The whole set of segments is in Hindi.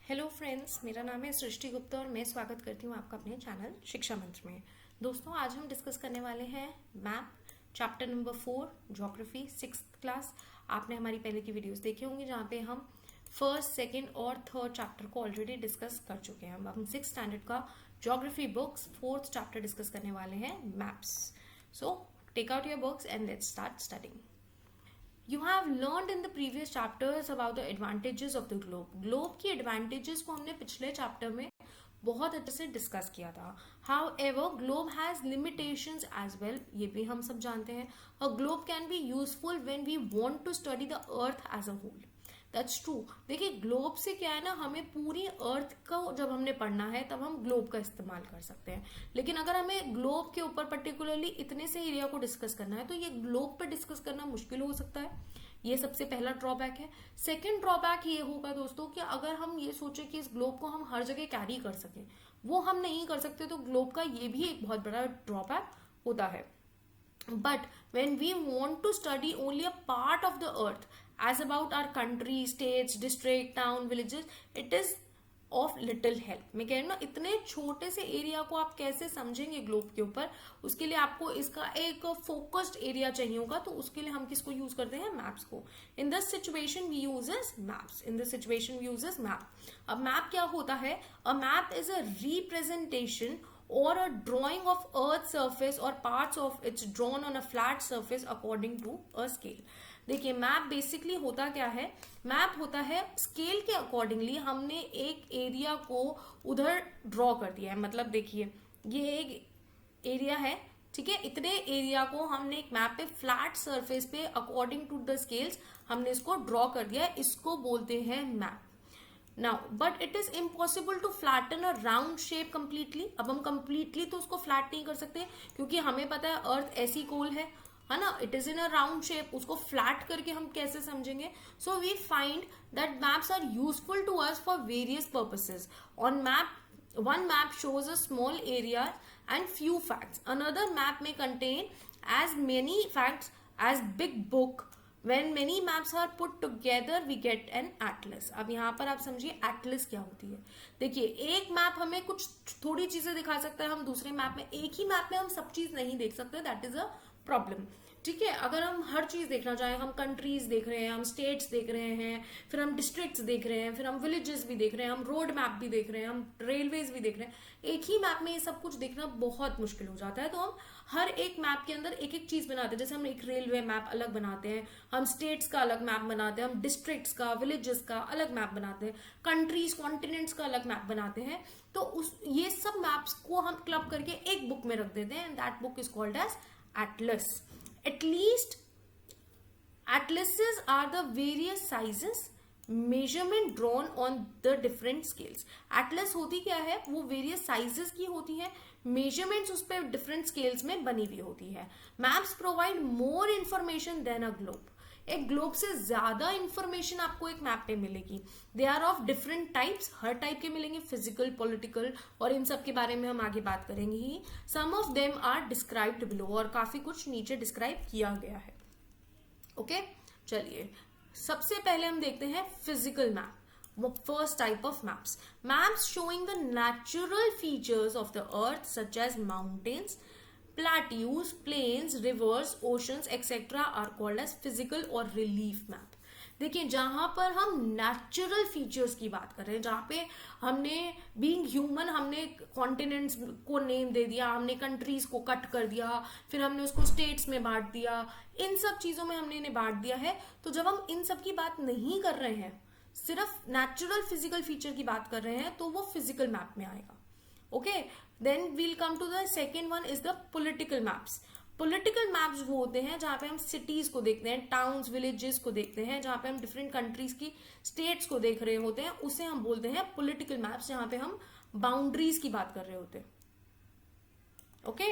हेलो फ्रेंड्स, मेरा नाम है सृष्टि गुप्ता और मैं स्वागत करती हूँ आपका अपने चैनल शिक्षा मंत्र में। दोस्तों, आज हम डिस्कस करने वाले हैं map chapter number 4 geography 6th class. आपने हमारी पहले की वीडियोस देखी होंगी जहाँ पे हम फर्स्ट, सेकंड और थर्ड चैप्टर को ऑलरेडी डिस्कस कर चुके हैं। अब हम 6th स्टैंडर्ड का geography books 4th chapter discuss करने वाले हैं, maps. So take out your books and let's start studying. You have learned in the previous chapters about the advantages of the globe. Globe की advantages को हमने पिछले चैप्टर में बहुत अच्छे से डिस्कस किया था. However, globe has limitations as well. ये भी हम सब जानते हैं. A globe can be useful when we want to study the earth as a whole. That's true. देखिए, ग्लोब से क्या है ना, हमें पूरी अर्थ को जब हमने पढ़ना है तब हम ग्लोब का इस्तेमाल कर सकते हैं. लेकिन अगर हमें ग्लोब के ऊपर पर्टिकुलरली इतने से एरिया को डिस्कस करना है तो ये ग्लोब पे डिस्कस करना मुश्किल हो सकता है. ये सबसे पहला ड्रॉबैक है. सेकंड ड्रॉबैक ये होगा दोस्तों कि अगर हम ये सोचे कि इस ग्लोब को हम हर जगह कैरी कर सकें, वो हम नहीं कर सकते, तो ग्लोब का ये भी एक बहुत बड़ा ड्रॉबैक होता है. But when we want to study only a part of the earth, as about our country, states, district, town, villages, it is of little help. मैं कह रही हूँ ना, इतने छोटे से एरिया को आप कैसे समझेंगे ग्लोब के ऊपर, उसके लिए आपको इसका एक फोकस्ड एरिया चाहिए होगा. तो उसके लिए हम किसको यूज करते हैं? मैप्स को. In this situation we uses maps. In this situation we uses map. अब मैप क्या होता है? A map is a representation or a drawing of earth surface or parts of it's drawn on a flat surface according to a scale. देखिए, मैप बेसिकली होता क्या है? मैप होता है स्केल के अकॉर्डिंगली हमने एक एरिया को उधर ड्रॉ कर दिया है. मतलब देखिए, ये एक एरिया है, ठीक है. इतने एरिया को हमने एक मैप पे फ्लैट सरफेस पे अकॉर्डिंग टू द स्केल्स हमने इसको ड्रॉ कर दिया है. इसको बोलते हैं map. Now but it is impossible to flatten a round shape completely. अब हम कंप्लीटली तो उसको फ्लैट नहीं कर सकते, क्योंकि हमें पता है अर्थ ऐसी गोल है ना, it is in a round shape. उसको फ्लैट करके हम कैसे समझेंगे? So we find that maps are useful to us for various purposes. On map, one map shows a small area and few facts. Another map may contain as many facts as big book. When many maps are put together, we get an atlas. अब यहाँ पर आप समझिए एटलस क्या होती है. देखिए, एक मैप हमें कुछ थोड़ी चीजें दिखा सकता है, हम दूसरे मैप में, एक ही मैप में हम सब चीज नहीं देख सकते. That is a problem. ठीक है, अगर हम हर चीज देखना चाहें, हम कंट्रीज देख रहे हैं, हम स्टेट्स देख रहे हैं, फिर हम डिस्ट्रिक्ट्स देख रहे हैं, फिर हम विलेजेस भी देख रहे हैं, हम रोड मैप भी देख रहे हैं, हम रेलवेज भी देख रहे हैं, एक ही मैप में ये सब कुछ देखना बहुत मुश्किल हो जाता है. तो हम हर एक मैप के अंदर एक एक चीज बनाते हैं. जैसे हम एक रेलवे मैप अलग बनाते हैं, हम स्टेट्स का अलग मैप बनाते हैं, हम डिस्ट्रिक्ट्स का, विलेजेस का अलग मैप बनाते हैं, कंट्रीज, कॉन्टिनेंट्स का अलग मैप बनाते हैं. तो ये सब मैप्स को हम क्लब करके एक बुक में रख देते हैं, and that book is called as atlas. At least atlases are the various sizes measurement drawn on the different scales. atlas होती क्या है? वो various sizes की होती है, measurements उस पर different scales में बनी हुई होती है. maps provide more information than a globe. एक ग्लोब से ज्यादा इंफॉर्मेशन आपको एक मैप पे मिलेगी. They are of different types, हर टाइप के मिलेंगे, फिजिकल, पॉलिटिकल, और इन सब के बारे में हम आगे बात करेंगे ही. Some of them are described below, और काफी कुछ नीचे डिस्क्राइब किया गया है. ओके, चलिए सबसे पहले हम देखते हैं physical map. First type of maps, maps showing the natural features of the earth such as mountains, plateaus, plains, rivers, oceans, etc. are called as physical or relief map. देखिए, जहां पर हम नेचुरल फीचर्स की बात कर रहे हैं, जहां पे हमने बीइंग ह्यूमन हमने कॉन्टिनेंट्स को नेम दे दिया, हमने कंट्रीज को कट कर दिया, फिर हमने उसको स्टेट्स में बांट दिया, इन सब चीजों में हमने इन्हें बांट दिया है. तो जब हम इन सब की बात नहीं कर रहे हैं, सिर्फ नेचुरल फिजिकल फीचर की बात कर रहे हैं, तो वो फिजिकल मैप में आएगा. Okay, then we'll come to the second one is the political maps. Political maps वो होते हैं जहां पे हम cities को देखते हैं, towns, villages को देखते हैं, जहां पे हम different countries की states को देख रहे होते हैं, उसे हम बोलते हैं political maps, जहां पे हम boundaries की बात कर रहे होते हैं. Okay,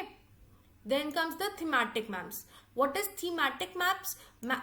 Then comes the thematic maps. What is thematic maps?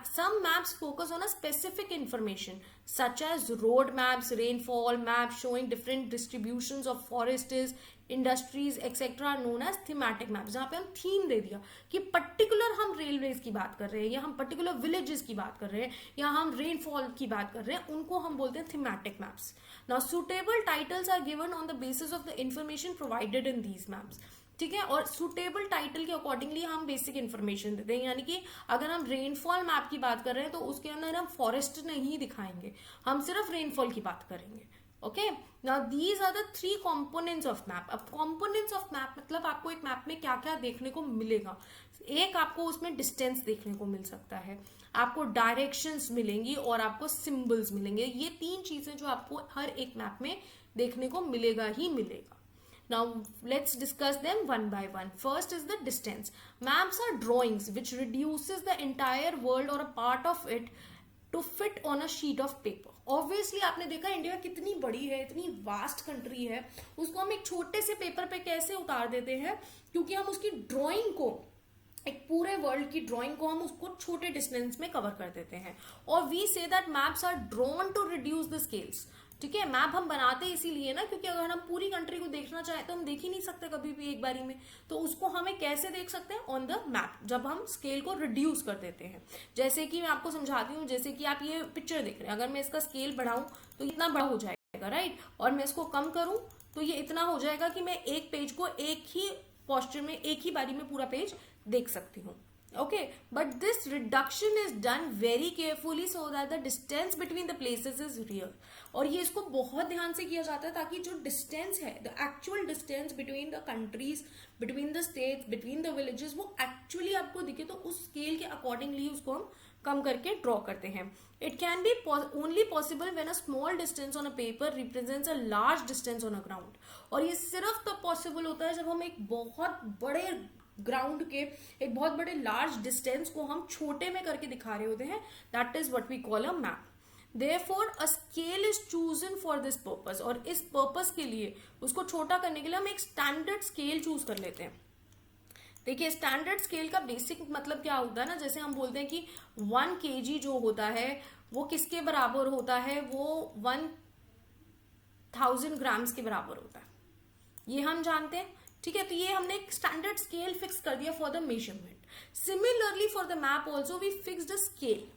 Some maps focus on a specific information such as road maps, rainfall maps showing different distributions of forests, industries etcetera known as thematic map, जहां पे हम थीम दे दिया कि पर्टिकुलर हम रेलवेज की बात कर रहे हैं या हम पर्टिकुलर विलेजेस की बात कर रहे हैं या हम रेनफॉल की बात कर रहे हैं, उनको हम बोलते हैं thematic maps. Now suitable titles are given on the basis of the information provided in these maps. ठीक है, और सुटेबल टाइटल के अकॉर्डिंगली हम बेसिक इन्फॉर्मेशन देते हैं. यानी कि अगर हम रेनफॉल मैप की बात कर रहे हैं तो उसके अंदर हम फॉरेस्ट नहीं दिखाएंगे, हम सिर्फ रेनफॉल की बात करेंगे. Okay, now these are the 3 components of map. अब कंपोनेंट्स ऑफ मैप मतलब आपको एक मैप में क्या क्या देखने को मिलेगा. एक, आपको उसमें डिस्टेंस देखने को मिल सकता है, आपको डायरेक्शंस मिलेंगी और आपको सिंबल्स मिलेंगे. ये 3 चीजें जो आपको हर एक मैप में देखने को मिलेगा ही मिलेगा. Now let's discuss them one by one. First is the distance. Maps are drawings which reduces the entire world or a part of it to fit on a sheet of paper. Obviously आपने देखा इंडिया कितनी बड़ी है, इतनी वास्ट कंट्री है, उसको हम एक छोटे से पेपर पे कैसे उतार देते हैं, क्योंकि हम उसकी ड्राइंग को, एक पूरे वर्ल्ड की ड्राइंग को हम उसको छोटे डिस्टेंस में कवर कर देते हैं. और we say that maps are drawn to reduce the scales. ठीक है, मैप हम बनाते इसीलिए ना, क्योंकि अगर हम पूरी कंट्री को देखना चाहें तो हम देख ही नहीं सकते कभी भी एक बारी में. तो उसको हमें कैसे देख सकते हैं? ऑन द मैप, जब हम स्केल को रिड्यूस कर देते हैं. जैसे कि मैं आपको समझाती हूँ, जैसे कि आप ये पिक्चर देख रहे हैं, अगर मैं इसका स्केल बढ़ाऊं तो इतना बड़ा हो जाएगा, राइट, और मैं इसको कम करूं तो ये इतना हो जाएगा कि मैं एक पेज को एक ही पोस्चर में, एक ही बारी में पूरा पेज देख सकती हूँ. Okay, but this reduction is done very carefully so that the distance between the places is real. और ये इसको बहुत ध्यान से किया जाता है ताकि जो डिस्टेंस है, the actual distance between the countries, between the states, between the villages, वो actually आपको दिखे. तो उस स्केल के अकॉर्डिंगली उसको हम कम करके ड्रॉ करते हैं. It can be only possible when a small distance on a paper represents a large distance on a ground. और ये सिर्फ तब पॉसिबल होता है जब हम एक बहुत बड़े ग्राउंड के, एक बहुत बड़े लार्ज डिस्टेंस को हम छोटे में करके दिखा रहे होते हैं. That is what we call a map. Therefore a scale is chosen for this purpose. और इस पर्पस के लिए, उसको छोटा करने के लिए हम एक स्टैंडर्ड स्केल चूज कर लेते हैं. देखिए, स्टैंडर्ड स्केल का बेसिक मतलब क्या होता है ना, जैसे हम बोलते हैं कि 1 kg जो होता है वो किसके बराबर होता है, वो 1000 ग्राम्स के बराबर होता है, ये हम जानते हैं. ठीक है, तो ये हमने एक स्टैंडर्ड स्केल फिक्स कर दिया for the measurement. Similarly for the map also we fix the scale.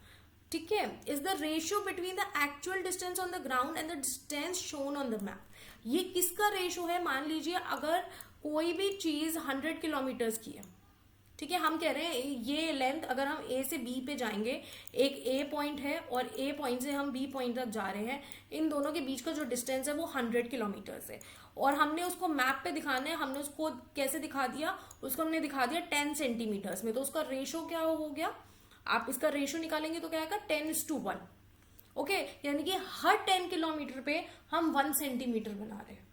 ठीक है, is the ratio between the actual distance on the ground and the distance shown on the map. ये किसका रेशियो है? मान लीजिए अगर कोई भी चीज 100 किलोमीटर्स की है, ठीक है, हम कह रहे हैं ये लेंथ, अगर हम ए से बी पे जाएंगे, एक ए पॉइंट है और ए पॉइंट से हम बी पॉइंट तक जा रहे हैं, इन दोनों के बीच का जो डिस्टेंस है वो 100 किलोमीटर्स है. और हमने उसको मैप पे दिखाना है, हमने उसको कैसे दिखा दिया, उसको हमने दिखा दिया 10 सेंटीमीटर्स में. तो उसका रेशो क्या हो गया, आप इसका रेशो निकालेंगे तो क्या आएगा, 10:1. ओके, यानी कि हर 10 किलोमीटर पे हम 1 सेंटीमीटर बना रहे हैं.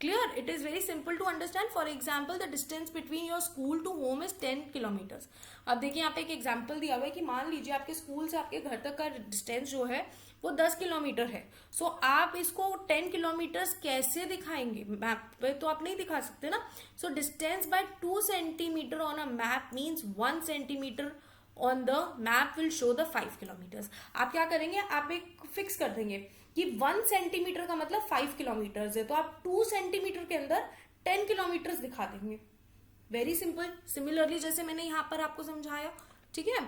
Clear? It is very simple to understand. For example, the distance between your school to home is 10 kilometers. अब देखिए यहाँ पे एक एग्जाम्पल दिया हुआ है कि मान लीजिए आपके स्कूल से आपके घर तक का डिस्टेंस जो है वो 10 किलोमीटर है. सो आप इसको 10 किलोमीटर्स कैसे दिखाएंगे? मैप पे तो आप नहीं दिखा सकते ना. So distance by 2 centimetre on a map means 1 centimetre on the map will show the 5 kilometres. आप क्या करेंगे, आप एक फिक्स कर देंगे कि 1 सेंटीमीटर का मतलब 5 किलोमीटर्स है, तो आप 2 सेंटीमीटर के अंदर 10 किलोमीटर्स दिखा देंगे. Very simple. सिमिलरली जैसे मैंने यहां पर आपको समझाया. ठीक है,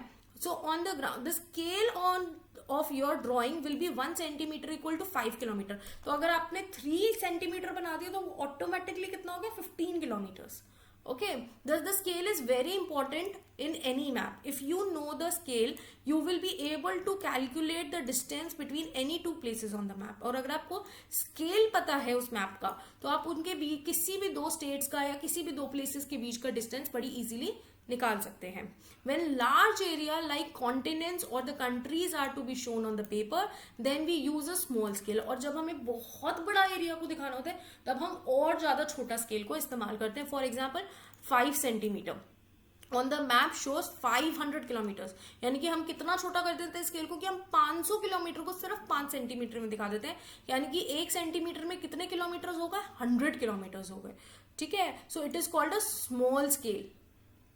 so on the ground the scale on of your drawing will be 1 centimetre equal to 5 kilometre. तो अगर आपने 3 सेंटीमीटर बना दिया तो ऑटोमेटिकली कितना हो गया, 15 kilometres. Okay, thus the scale is very important in any map. If you know the scale, you will be able to calculate the distance between any 2 places on the map. और अगर आपको scale पता है उस मैप का, तो आप उनके भी किसी भी 2 states का या किसी भी 2 places के बीच का distance बड़ी easily निकाल सकते हैं. When large area like continents or the countries are to be shown on the paper, then we use a small scale. और जब हमें बहुत बड़ा एरिया को दिखाना होता है तब हम और ज्यादा छोटा स्केल को इस्तेमाल करते हैं. For example 5 centimetre on the map shows 500 kilometres. यानी कि हम कितना छोटा कर देते हैं स्केल को कि हम 500 किलोमीटर को सिर्फ 5 सेंटीमीटर में दिखा देते हैं. यानी कि 1 सेंटीमीटर में कितने किलोमीटर हो गए, 100 किलोमीटर हो गए. ठीक है, so it is called a small scale.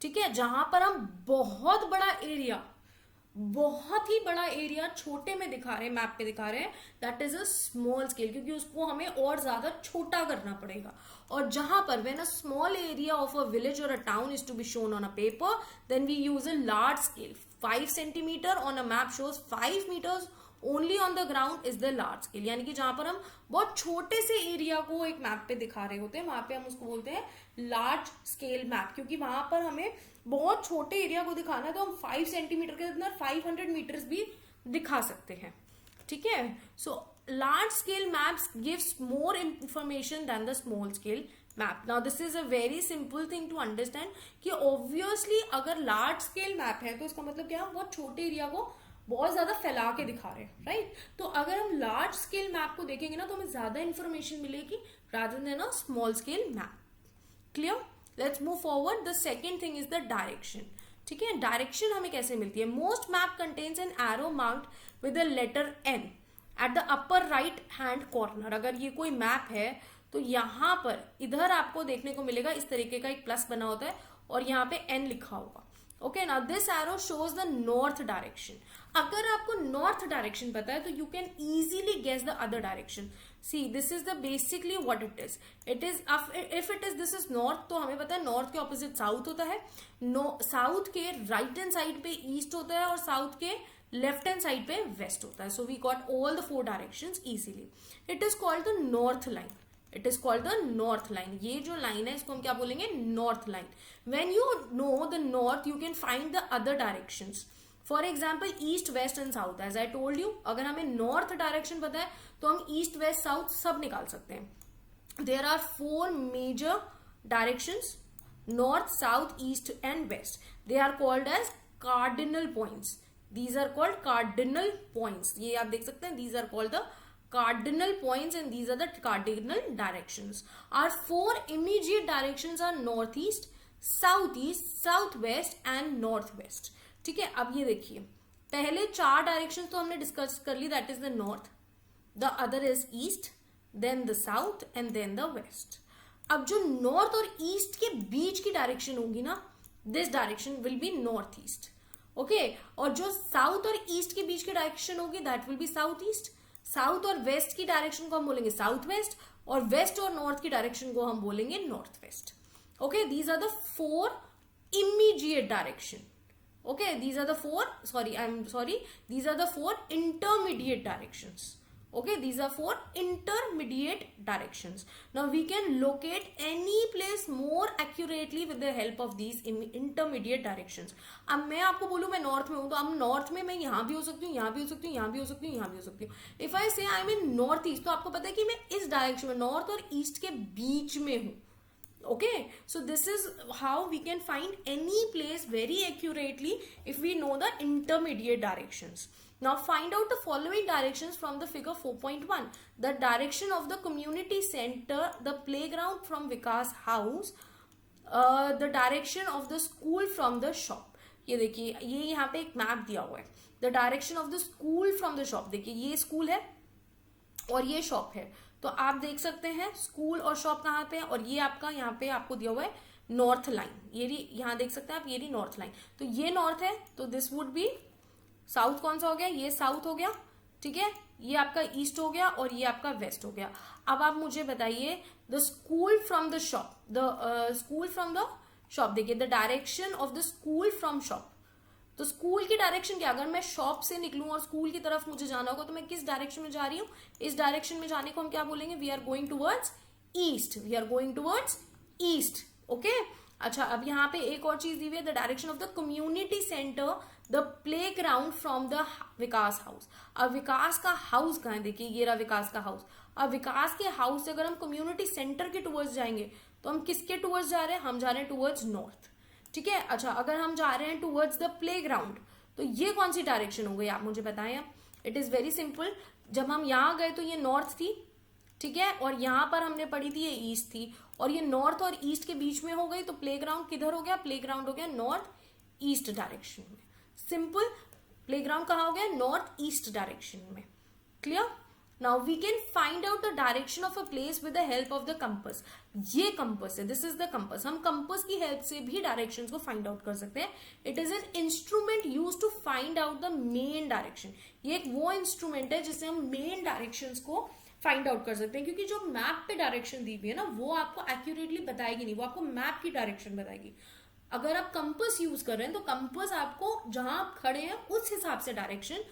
ठीक है, जहां पर हम बहुत ही बड़ा एरिया छोटे में दिखा रहे हैं, मैप पे दिखा रहे हैं, that is a small scale, क्योंकि उसको हमें और ज्यादा छोटा करना पड़ेगा। और जहां पर when a small area of a village और a town is to be shown on a paper, then we use a large scale. 5 centimetre on a map shows 5 meters only on the ground is the large scale. यानी कि जहां पर हम बहुत छोटे से एरिया को एक मैप पे दिखा रहे होते हैं, वहां पे हम उसको बोलते हैं लार्ज स्केल मैप, क्योंकि वहां पर हमें बहुत छोटे एरिया को दिखाना है, तो हम 5 सेंटीमीटर के अंदर 500 मीटर्स भी दिखा सकते हैं। ठीक है, so large scale maps gives more information than the small scale map. Now this is a very simple thing to understand कि ऑब्वियसली अगर लार्ज स्केल मैप है तो इसका मतलब क्या है, हम बहुत छोटे एरिया को बहुत ज्यादा फैला के दिखा रहे हैं, राइट। तो अगर हम लार्ज स्केल मैप को देखेंगे ना तो हमें ज्यादा इंफॉर्मेशन मिलेगी rather than a small scale map. Clear, let's move forward. The second thing is the direction. ठीक है, डायरेक्शन हमें कैसे मिलती है? Most map contains an arrow marked with the letter N at the upper right hand corner. अगर ये कोई मैप है तो यहां पर इधर आपको देखने को मिलेगा इस तरीके का एक प्लस बना होता है और यहाँ पे एन लिखा होगा। Okay, now this arrow shows the north direction. अगर आपको नॉर्थ डायरेक्शन पता है तो you can easily guess the other direction. See, this is the basically what it is. If it is this is north, तो हमें पता है नॉर्थ के ऑपोजिट साउथ होता है, साउथ के राइट हैंड साइड पे ईस्ट होता है और साउथ के लेफ्ट हैंड साइड पे वेस्ट होता है। So we got all the 4 directions easily. It is called the north line. It is called the north line. ये जो लाइन है इसको हम क्या बोलेंगे? North line. When you know the north you can find the other directions. For example east, west and south. As I told you, अगर हमें नॉर्थ डायरेक्शन पता है तो हम ईस्ट, वेस्ट, साउथ सब निकाल सकते हैं। There are 4 major directions, north, south, east and west. They are called as cardinal points. These are called cardinal points. ये आप देख सकते हैं, these are called the cardinal points and these are the cardinal directions. Our 4 immediate directions are northeast, southeast, southwest and northwest. ठीक है, अब ये देखिए, पहले 4 डायरेक्शंस तो हमने डिस्कस कर ली, that is the north, the other is east, then the south and then the west. अब जो नॉर्थ और ईस्ट के बीच की डायरेक्शन होगी ना, this direction will be north east. Okay, और जो साउथ और ईस्ट के बीच की डायरेक्शन होगी that will be south east. South और वेस्ट की डायरेक्शन को हम बोलेंगे साउथ वेस्ट, और वेस्ट और नॉर्थ की डायरेक्शन को हम बोलेंगे north west. Okay, these are the 4 immediate direction. Okay, these are the 4 intermediate directions. Okay, these are 4 intermediate directions. Now we can locate any place more accurately with the help of these intermediate directions. अब मैं आपको बोलूं मैं नॉर्थ में हूं, तो अब नॉर्थ में मैं यहां भी हो सकती हूँ, यहां भी हो सकती हूँ, यहां भी हो सकती हूँ, यहां भी हो सकती हूँ। इफ आई से I am in north east, तो आपको पता है कि मैं इस डायरेक्शन में, नॉर्थ और ईस्ट के बीच में हूं। Okay, so this is how we can find any place very accurately if we know the intermediate directions. Now find out the following directions from the figure 4.1. The direction of the community center, the playground from Vikas house, the direction of the school from the shop. ये देखिए, ये यहाँ पे एक मैप दिया हुआ है। The direction of the school from the shop, देखिए ये स्कूल है और ये शॉप है, तो आप देख सकते हैं स्कूल और शॉप कहाँ पे है, और ये आपका यहाँ पे आपको दिया हुआ है नॉर्थ लाइन। ये यहाँ देख सकते हैं आप, ये रही नॉर्थ लाइन। तो ये नॉर्थ है, तो दिस वुड बी साउथ। कौन सा हो गया? ये साउथ हो गया। ठीक है, ये आपका ईस्ट हो गया और ये आपका वेस्ट हो गया। अब आप मुझे बताइए the school from the shop, school from the shop, देखिए the direction of the school from shop. तो स्कूल की डायरेक्शन क्या? अगर मैं शॉप से निकलूं और स्कूल की तरफ मुझे जाना होगा तो मैं किस डायरेक्शन में जा रही हूँ? इस डायरेक्शन में जाने को हम क्या बोलेंगे? We are going towards east. We are going towards east. Okay, अच्छा, अब यहाँ पे एक और चीज दी हुई है, the direction of the community centre, the play ground from the Vikas house. अब विकास का हाउस कहाँ है? देखिए ये रहा विकास का हाउस। अब विकास के हाउस से अगर हम कम्युनिटी सेंटर के टूवर्ड्स जाएंगे तो हम किसके टूवर्ड्स जा रहे हैं? हम जा रहे हैं टूवर्ड्स नॉर्थ। ठीक है, अच्छा, अगर हम जा रहे हैं टूवर्ड्स द प्लेग्राउंड तो ये कौन सी डायरेक्शन हो गई? आप मुझे बताएं। It is very simple. जब हम यहाँ गए तो ये नॉर्थ थी, ठीक है, और यहाँ पर हमने पढ़ी थी ये ईस्ट थी, और ये नॉर्थ और ईस्ट के बीच में हो गई, तो प्लेग्राउंड किधर हो गया? प्लेग्राउंड हो गया नॉर्थ ईस्ट डायरेक्शन में। सिंपल, प्लेग्राउंड कहाँ हो गया? नॉर्थ ईस्ट डायरेक्शन में। Clear? Now we can find out the direction of a place with the help of the compass. ये कंपास है, दिस इज द कंपास। हम कंपास की हेल्प से भी डायरेक्शंस को फाइंड आउट कर सकते हैं। It is an instrument use to find out the main direction. ये एक वो इंस्ट्रूमेंट है जिससे हम मेन डायरेक्शंस को फाइंड आउट कर सकते हैं, क्योंकि जो मैप पे डायरेक्शन दी हुई है ना वो आपको एक्यूरेटली बताएगी नहीं, वो आपको मैप की डायरेक्शन बताएगी। अगर आप कंपास यूज कर रहे हैं तो कंपास आपको जहां आप खड़े हैं उस हिसाब से डायरेक्शन,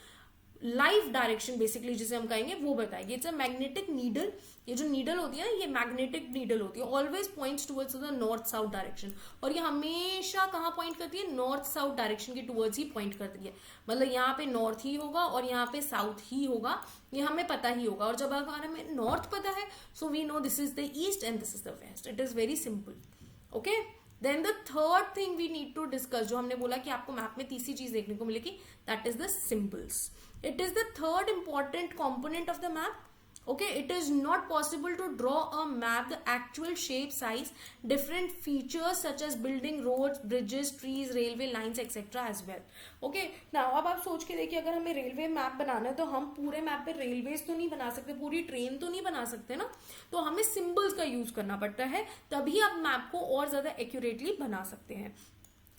लाइव डायरेक्शन बेसिकली जिसे हम कहेंगे, वो बताएगी। It's a magnetic needle. ये जो नीडल होती है ना, ये मैग्नेटिक नीडल होती है, always points towards the north south direction. और ये हमेशा कहाँ पॉइंट करती है? नॉर्थ साउथ डायरेक्शन की टुवर्ड्स ही पॉइंट करती है। मतलब यहाँ पे नॉर्थ ही होगा और यहाँ पे साउथ ही होगा, ये हमें पता ही होगा। और जब अगर हमें नॉर्थ पता है, so we know this is the east and this is the west. It is very simple. Okay, then the third thing we need to discuss, जो हमने बोला कि आपको मैप में तीसरी चीज देखने को मिलेगी, that is the symbols. It is the third important component of the map. Okay, it is not possible to draw a map the actual shape, size, different features such as building, roads, bridges, trees, railway lines, etc. as well. Okay, now अब आप सोच के देखिए, अगर हमें रेलवे मैप बनाना है तो हम पूरे मैप पे रेलवेज तो नहीं बना सकते, पूरी ट्रेन तो नहीं बना सकते ना, तो हमें सिंबल्स का यूज करना पड़ता है, तभी आप मैप को और ज्यादा एक्यूरेटली बना सकते हैं।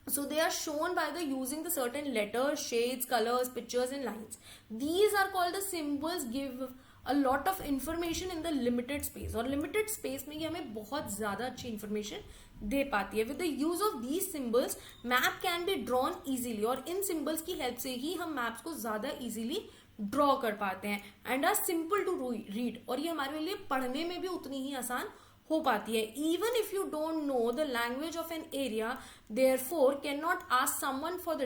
So they are shown by the using the certain letters, shades, colors, pictures and lines. These are called the symbols, give a lot of information in the limited space. और limited space में ये हमें बहुत ज्यादा अच्छी information दे पाती है। With the use of these symbols, map can be drawn easily. और इन symbols की help से ही हम maps को ज्यादा easily draw कर पाते हैं and are simple to read. और ये हमारे लिए पढ़ने में भी उतनी ही आसान हो पाती है। Even if you don't know the language of an area, therefore can not ask someone for the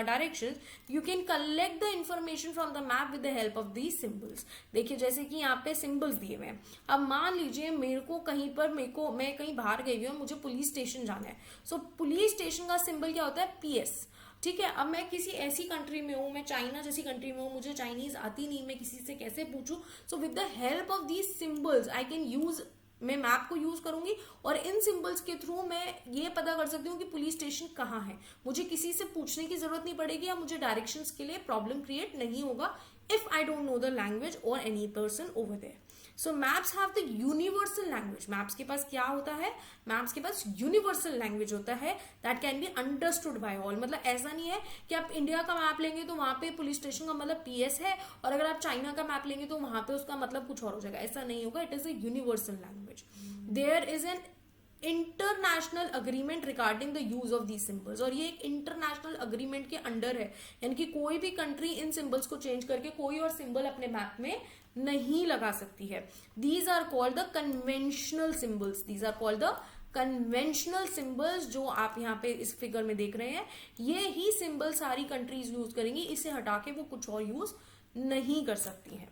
direction, you can collect the information from the map with the help of these symbols. देखिए जैसे कि यहाँ पे सिंबल्स दिए हुए हैं। अब मान लीजिए मेरे को कहीं पर मैं कहीं बाहर गई हुई हूँ, मुझे पुलिस स्टेशन जाना है। सो पुलिस स्टेशन का सिंबल क्या होता है? PS। ठीक है, अब मैं किसी ऐसी कंट्री में हूँ, मैं चाइना जैसी कंट्री में हूँ, मुझे चाइनीज आती नहीं, मैं किसी से कैसे पूछूं? So with the help of these symbols I can use, मैं मैप को यूज करूंगी और इन सिंबल्स के थ्रू मैं ये पता कर सकती हूँ कि पुलिस स्टेशन कहाँ है। मुझे किसी से पूछने की जरूरत नहीं पड़ेगी या मुझे डायरेक्शंस के लिए प्रॉब्लम क्रिएट नहीं होगा if I don't know the language और any person over there. So maps have the universal language. Maps के पास क्या होता है? मैप्स के पास यूनिवर्सल लैंग्वेज होता है that can be understood by all. मतलब ऐसा नहीं है कि आप इंडिया का मैप लेंगे तो वहां पे पुलिस स्टेशन का मतलब PS है, और अगर आप चाइना का मैप लेंगे तो वहां पे उसका मतलब कुछ और हो जाएगा। ऐसा नहीं होगा। It is a universal language. There is an international agreement regarding the use of these symbols. और ये एक इंटरनेशनल अग्रीमेंट के अंडर है, यानी कि कोई भी कंट्री इन सिंबल्स को चेंज करके कोई और सिंबल अपने मैप में नहीं लगा सकती है। These are called the conventional symbols. These are called the conventional symbols. जो आप यहाँ पे इस फिगर में देख रहे हैं, ये ही सिंबल सारी कंट्रीज यूज करेंगी, इसे हटा के वो कुछ और यूज नहीं कर सकती हैं।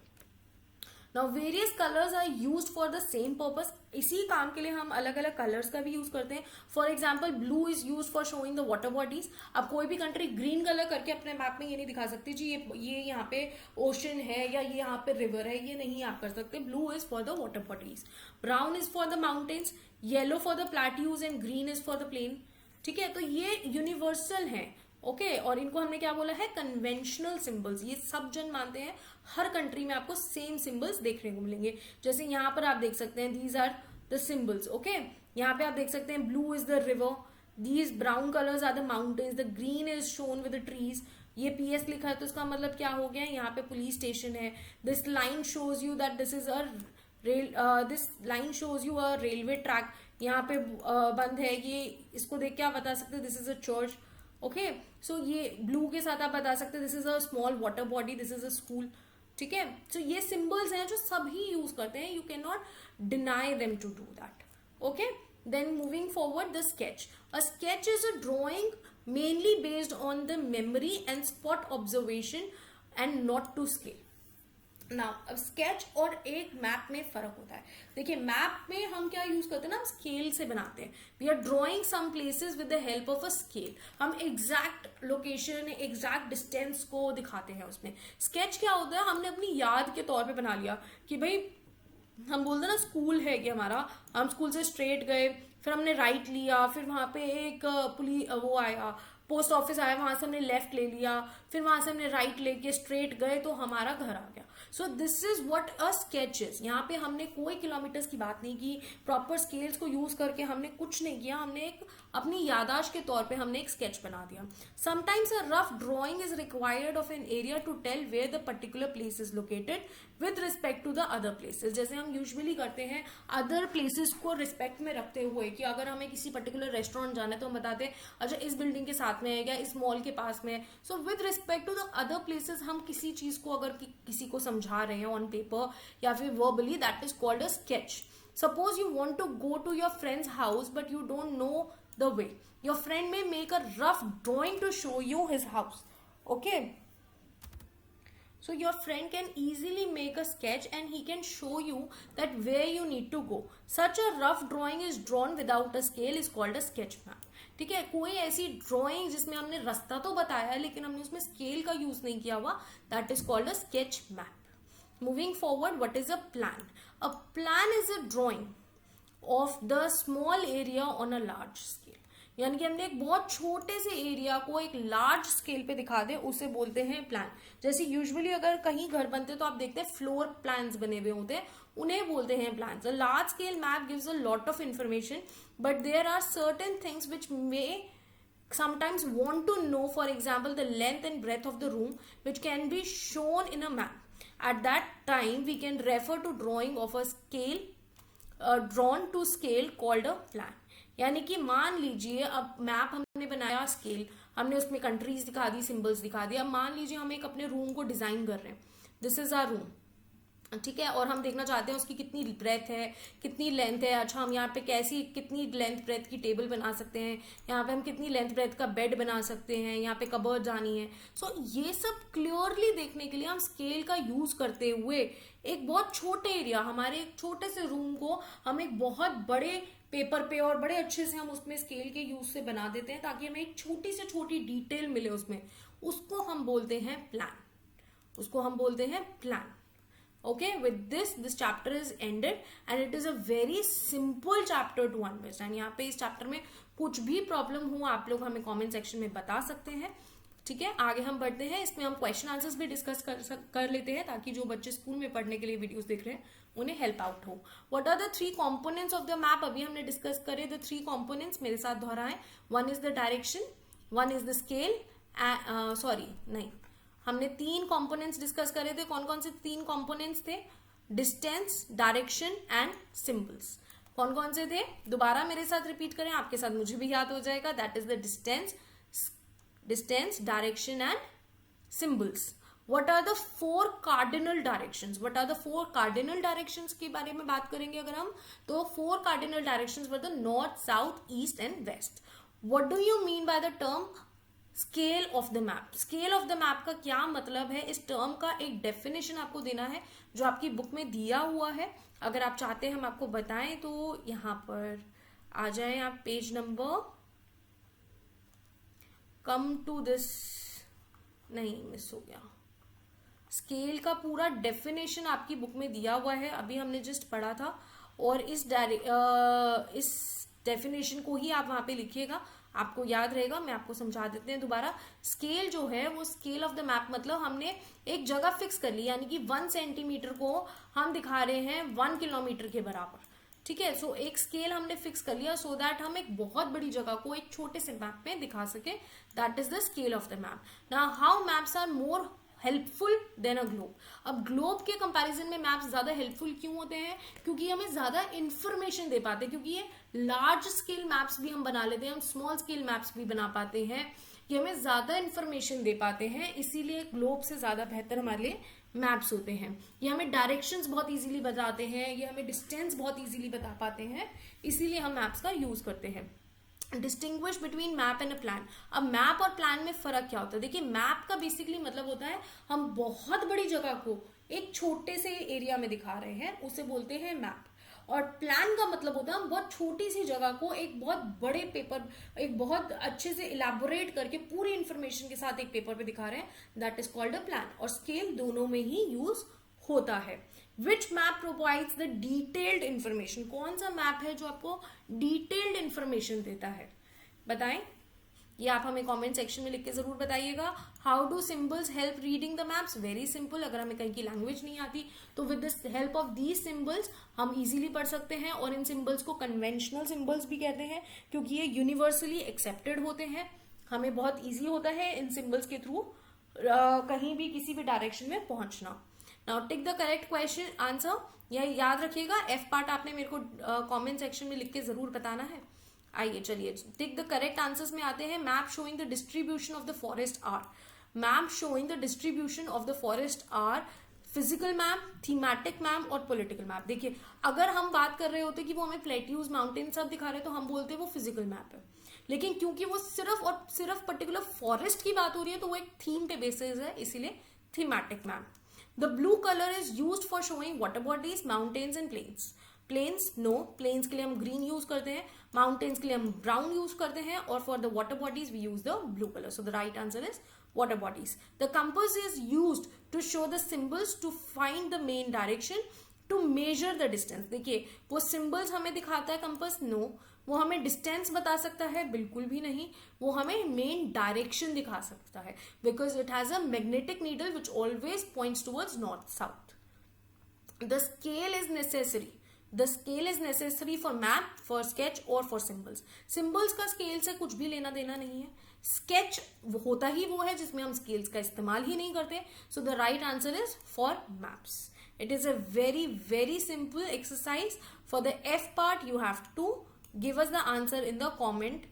Now various colors are used for the same purpose. इसी काम के लिए हम अलग अलग कलर्स का भी यूज करते हैं। For example blue is use for showing the water bodies. अब कोई भी कंट्री ग्रीन कलर करके अपने मैप में ये नहीं दिखा सकती जी ये यहाँ पे ओशन है या ये यहाँ पे रिवर है, ये नहीं आप कर सकते। Blue is for the water bodies, brown is for the mountains, yellow for the plateaus and green is for the plain. ठीक है, तो ये यूनिवर्सल है। ओके, और इनको हमने क्या बोला है? Conventional symbols. ये सब जन मानते हैं, हर कंट्री में आपको सेम सिंबल्स देखने को मिलेंगे। जैसे यहाँ पर आप देख सकते हैं, these are the symbols. Okay, यहाँ पे आप देख सकते हैं blue is the river, these brown colours are the mountains, the green is shown with the trees. ये PS लिखा है तो इसका मतलब क्या हो गया? यहाँ पे पुलिस स्टेशन है। This line shows you that this is a this line shows you a railway track. यहाँ पे बंद है, ये इसको देख के आप बता सकते हैं this is a church. Okay, so ये ब्लू के साथ आप बता सकते हैं this is a small water body, this is a school. ठीक है, सो ये सिंबल्स हैं जो सभी यूज करते हैं। You can not deny them to do that. Okay, then moving forward, the sketch. A sketch is a drawing mainly based on the memory and spot observation and not to scale. Now अब स्केच और एक मैप में फर्क होता है। देखिए मैप में हम क्या यूज करते हैं ना, स्केल से बनाते हैं। We are drawing some places with the help of a scale. हम एग्जैक्ट लोकेशन, एग्जैक्ट डिस्टेंस को दिखाते हैं उसमें। स्केच क्या होता है? हमने अपनी याद के तौर पे बना लिया कि भाई हम बोलते हैं ना स्कूल है कि हमारा, हम स्कूल से स्ट्रेट गए, फिर हमने राइट लिया, फिर वहां पे एक वो आया, पोस्ट ऑफिस आया, वहां से हमने लेफ्ट ले लिया, फिर वहां से हमने राइट लेके स्ट्रेट गए तो हमारा घर आ गया। So this is what a sketch is. यहाँ पे हमने कोई किलोमीटर्स की बात नहीं की, प्रॉपर स्केल्स को यूज करके हमने कुछ नहीं किया, हमने एक अपनी यादाश्त के तौर पे हमने एक स्केच बना दिया। Sometimes a rough drawing is required of an area to tell where the particular place is located with respect to the other places. जैसे हम यूजुअली करते हैं अदर प्लेसेस को रिस्पेक्ट में रखते हुए, कि अगर हमें किसी पर्टिकुलर रेस्टोरेंट जाना है तो हम बताते हैं अच्छा इस बिल्डिंग के साथ में है या इस मॉल के पास में है। So with respect to the other places हम किसी चीज को अगर किसी को समझा रहे हैं ऑन पेपर या फिर verbally, that is called a sketch. Suppose you want to go to your friend's house but you don't know the way, your friend may make a rough drawing to show you his house. Okay, so your friend can easily make a sketch and he can show you that where you need to go. Such a rough drawing is drawn without a scale is called a sketch map. ठीक है, कोई ऐसी ड्राइंग जिसमें हमने रास्ता तो बताया है लेकिन हमने उसमें स्केल का यूज नहीं किया हुआ, that is called a sketch map. Moving forward, what is a plan? A plan is a drying of the small area on a large scale. यानी कि हमने एक बहुत छोटे से एरिया को एक लार्ज स्केल पे दिखा दे, उसे बोलते हैं प्लान। जैसे यूजुअली अगर कहीं घर बनते तो आप देखते हैं फ्लोर प्लान्स बने हुए होते हैं, उन्हें बोलते हैं plans. A large scale map gives a lot of information but there are certain things which may sometimes want to know, for example the length and breadth of the room which can be shown in a map. At that time we can refer to drawing of a scale drawn to scale called a plan. यानी कि मान लीजिए अब मैप हमने बनाया, स्केल हमने उसमें कंट्रीज दिखा दी, सिंबल्स दिखा दिया। अब मान लीजिए हम एक अपने रूम को डिजाइन कर रहे हैं, दिस इज आवर रूम, ठीक है, और हम देखना चाहते हैं उसकी कितनी ब्रेथ है, कितनी लेंथ है। अच्छा, हम यहाँ पे कैसी कितनी लेंथ ब्रेथ की टेबल बना सकते हैं, यहाँ पे हम कितनी लेंथ ब्रेथ का बेड बना सकते हैं, यहाँ पे कबर्ड जानी है। सो ये सब क्लियरली देखने के लिए हम स्केल का यूज करते हुए एक बहुत छोटे एरिया, हमारे एक छोटे से रूम को हम एक बहुत बड़े पेपर पे और बड़े अच्छे से हम उसमें स्केल के यूज से बना देते हैं ताकि हमें एक छोटी से छोटी डिटेल मिले उसमें, उसको हम बोलते हैं प्लान, उसको हम बोलते हैं plan. Okay, with this chapter is ended and it is a very simple chapter to understand. यहाँ पे इस चैप्टर में कुछ भी प्रॉब्लम हो आप लोग हमें कमेंट सेक्शन में बता सकते हैं, ठीक है। आगे हम बढ़ते हैं, इसमें हम क्वेश्चन आंसर्स भी डिस्कस कर लेते हैं ताकि जो बच्चे स्कूल में पढ़ने के लिए वीडियोस देख रहे हैं उन्हें हेल्प आउट हो। What are the 3 components of the map? अभी हमने डिस्कस करे द 3 कंपोनेंट्स, मेरे साथ दोहराएं। One is the direction, one is the scale, हमने 3 कंपोनेंट्स डिस्कस करे थे। कौन कौन से 3 कंपोनेंट्स थे? Distance, direction and symbols. कौन कौन से थे? दोबारा मेरे साथ रिपीट करें, आपके साथ मुझे भी याद हो जाएगा। That is the distance, direction and symbols. What are the 4 cardinal directions? What are the 4 cardinal directions के बारे में बात करेंगे अगर हम, तो 4 cardinal directions were the north, south, east and west. What do you mean by the term scale of the map? Scale of the map का क्या मतलब है? इस टर्म का एक डेफिनेशन आपको देना है जो आपकी बुक में दिया हुआ है। अगर आप चाहते हैं हम आपको बताएं तो यहां पर आ जाएं आप, page number, come to this, नहीं मिस हो गया। स्केल का पूरा डेफिनेशन आपकी बुक में दिया हुआ है, अभी हमने जस्ट पढ़ा था, और इस डेफिनेशन को ही आप वहां पे लिखिएगा, आपको याद रहेगा। मैं आपको समझा देते हैं दोबारा। स्केल जो है वो स्केल ऑफ द मैप मतलब हमने एक जगह फिक्स कर ली, यानी कि 1 सेंटीमीटर को हम दिखा रहे हैं 1 किलोमीटर के बराबर, ठीक है। सो एक स्केल हमने फिक्स कर लिया सो दैट हम एक बहुत बड़ी जगह को एक छोटे से मैप में दिखा सके, that is the scale of the map. Now how maps are more helpful than a globe? अब ग्लोब के कंपैरिजन में मैप्स ज्यादा हेल्पफुल क्यों होते हैं? क्योंकि हमें ज्यादा इंफॉर्मेशन दे पाते हैं, क्योंकि ये लार्ज स्केल मैप्स भी हम बना लेते हैं, हम स्मॉल स्केल मैप्स भी बना पाते हैं, ये हमें ज्यादा इंफॉर्मेशन दे पाते हैं, इसीलिए ग्लोब से ज्यादा बेहतर हमारे लिए मैप्स होते हैं। ये हमें डायरेक्शंस बहुत इजीली बताते हैं, ये हमें डिस्टेंस बहुत इजीली बता पाते हैं, इसीलिए हम मैप्स का यूज करते हैं। Distinguish between map and a plan. अब मैप और प्लान में फर्क क्या होता है? देखिए, मैप का बेसिकली मतलब होता है हम बहुत बड़ी जगह को एक छोटे से एरिया में दिखा रहे हैं, उसे बोलते हैं मैप। और प्लान का मतलब होता है हम बहुत छोटी सी जगह को एक बहुत बड़े पेपर, एक बहुत अच्छे से इलेबोरेट करके पूरी इंफॉर्मेशन के साथ एक पेपर पे दिखा रहे हैं, that is called a plan. और स्केल दोनों में ही यूज होता है। Which map provides the detailed information? कौन सा मैप है जो आपको डिटेल्ड इंफॉर्मेशन देता है? बताएं। ये आप हमें कमेंट सेक्शन में लिख के जरूर बताइएगा। How do symbols help reading the maps? Very simple, अगर हमें कहीं की लैंग्वेज नहीं आती तो with the help of these symbols हम इजीली पढ़ सकते हैं। और इन सिंबल्स को कन्वेंशनल सिंबल्स भी कहते हैं क्योंकि ये यूनिवर्सली एक्सेप्टेड होते हैं। हमें बहुत ईजी होता है इन सिंबल्स के थ्रू कहीं भी किसी भी डायरेक्शन में पहुंचना। Now tick the correct question answer, यह याद रखिएगा। एफ पार्ट आपने मेरे को कमेंट सेक्शन में लिख के जरूर बताना है। आइए चलिए टिक द करेक्ट आंसर्स में आते हैं। Map showing the distribution of the forest are, map showing the distribution of the forest are physical map, thematic map और पॉलिटिकल मैप। देखिए अगर हम बात कर रहे होते कि वो हमें प्लेट्यूज माउंटेन सब दिखा रहे हैं तो हम बोलते हैं वो फिजिकल मैप है, लेकिन क्योंकि वो सिर्फ और सिर्फ पर्टिकुलर फॉरेस्ट की बात हो रही है तो वो एक थीम पे बेसिस है, इसीलिए thematic map. The blue colour is used for showing water bodies, mountains and plains. Plains no, plains के लिए हम ग्रीन यूज करते हैं, माउंटेन्स के लिए हम ब्राउन यूज करते हैं, और for the water bodies we use the blue colour. So the right answer is water bodies. The compass is used to show the symbols to find the main direction, to measure the distance. देखिए वो symbols हमें दिखाता है कंपास? नो। वो हमें डिस्टेंस बता सकता है? बिल्कुल भी नहीं। वो हमें मेन डायरेक्शन दिखा सकता है because it has a magnetic needle which always points towards north south. The scale is necessary, the scale is necessary for map, for sketch और फॉर सिंबल्स। सिंबल्स का स्केल से कुछ भी लेना देना नहीं है। स्केच होता ही वो है जिसमें हम स्केल्स का इस्तेमाल ही नहीं करते। So the right answer is for maps. It is a very very simple exercise. For the F part you have to give us the answer in the comment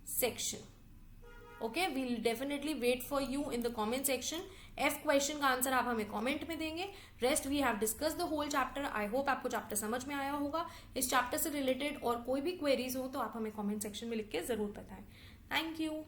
section. Okay, we'll definitely wait for you in the comment section. F question का आंसर आप हमें कमेंट में देंगे। Rest we have discuss the whole chapter. I hope आपको चैप्टर समझ में आया होगा। इस चैप्टर से रिलेटेड और कोई भी क्वेरीज हो तो आप हमें कमेंट सेक्शन में लिख के जरूर बताएं। Thank you.